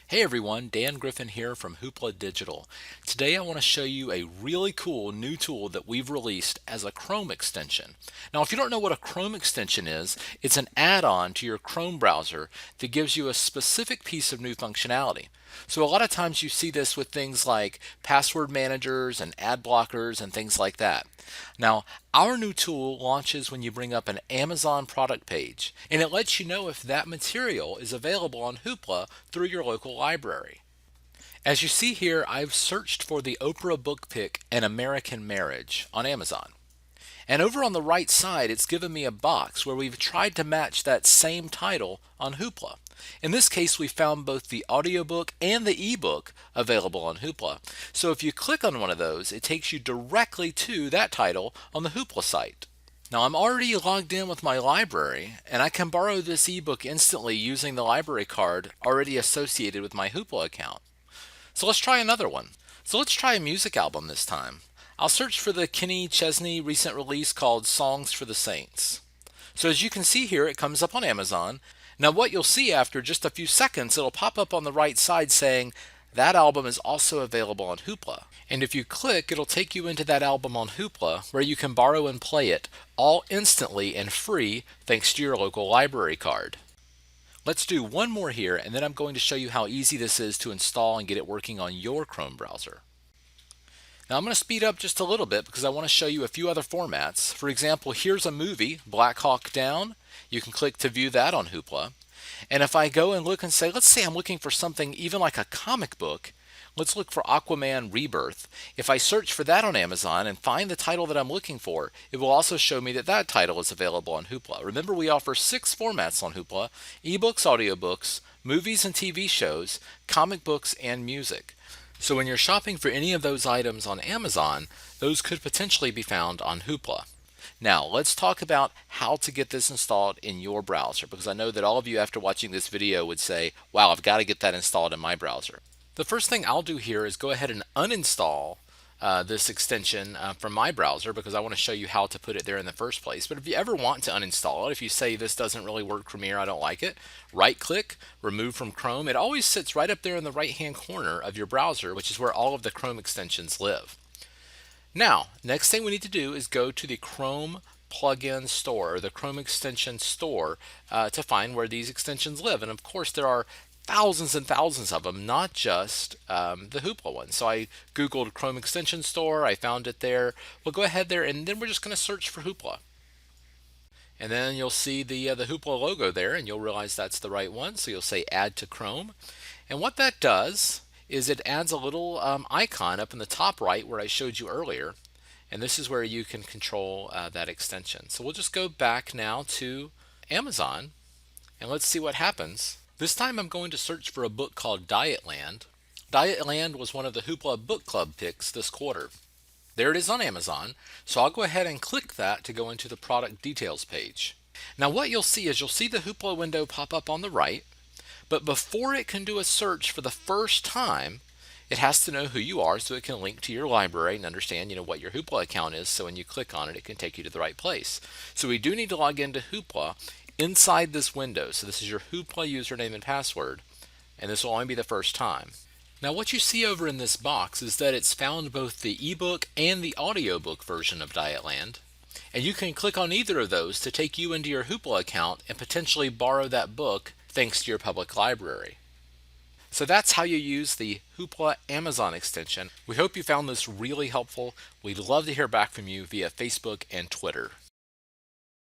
Hey everyone, Dan Griffin here from Hoopla Digital. Today I want to show you a really cool new tool that we've released as a Chrome extension. Now if you don't know what a Chrome extension is, it's an add-on to your Chrome browser that gives you a specific piece of new functionality. So a lot of times you see this with things like password managers and ad blockers and things like that. Now, our new tool launches when you bring up an Amazon product page, and it lets you know if that material is available on Hoopla through your local library. As you see here, I've searched for the Oprah book pick An American Marriage on Amazon. And over on the right side, it's given me a box where we've tried to match that same title on Hoopla. In this case, we found both the audiobook and the ebook available on Hoopla. So if you click on one of those, it takes you directly to that title on the Hoopla site. Now I'm already logged in with my library, and I can borrow this ebook instantly using the library card already associated with my Hoopla account. So let's try another one. So let's try a music album this time. I'll search for the Kenny Chesney recent release called Songs for the Saints. So as you can see here, it comes up on Amazon. Now what you'll see after just a few seconds, it'll pop up on the right side saying, that album is also available on Hoopla. And if you click, it'll take you into that album on Hoopla where you can borrow and play it all instantly and free thanks to your local library card. Let's do one more here, and then I'm going to show you how easy this is to install and get it working on your Chrome browser. Now I'm going to speed up just a little bit because I want to show you a few other formats. For example, here's a movie, Black Hawk Down. You can click to view that on Hoopla. And if I go and look and say, let's say I'm looking for something even like a comic book, let's look for Aquaman Rebirth. If I search for that on Amazon and find the title that I'm looking for, it will also show me that that title is available on Hoopla. Remember, we offer 6 formats on Hoopla: ebooks, audiobooks, movies and TV shows, comic books, and music. So when you're shopping for any of those items on Amazon, those could potentially be found on Hoopla. Now, let's talk about how to get this installed in your browser, because I know that all of you after watching this video would say, wow, I've got to get that installed in my browser. The first thing I'll do here is go ahead and uninstall this extension from my browser because I want to show you how to put it there in the first place. But if you ever want to uninstall it, if you say this doesn't really work for me or I don't like it, right click, remove from Chrome. It always sits right up there in the right hand corner of your browser, which is where all of the Chrome extensions live. Now, next thing we need to do is go to the Chrome plugin store, or the Chrome extension store, to find where these extensions live. And of course, there are thousands and thousands of them, not just the Hoopla one. So I Googled Chrome extension store, I found it there. We'll go ahead there, and then we're just going to search for Hoopla. And then you'll see the Hoopla logo there, and you'll realize that's the right one. So you'll say Add to Chrome. And what that does is it adds a little icon up in the top right where I showed you earlier. And this is where you can control that extension. So we'll just go back now to Amazon, and let's see what happens. This time I'm going to search for a book called Dietland. Dietland was one of the Hoopla Book Club picks this quarter. There it is on Amazon, so I'll go ahead and click that to go into the product details page. Now what you'll see is you'll see the Hoopla window pop up on the right, but before it can do a search for the first time, it has to know who you are so it can link to your library and understand, what your Hoopla account is, so when you click on it, it can take you to the right place. So we do need to log into Hoopla inside this window. So this is your Hoopla username and password, and this will only be the first time. Now what you see over in this box is that it's found both the ebook and the audiobook version of Dietland, and you can click on either of those to take you into your Hoopla account and potentially borrow that book thanks to your public library. So that's how you use the Hoopla Amazon extension. We hope you found this really helpful. We'd love to hear back from you via Facebook and Twitter.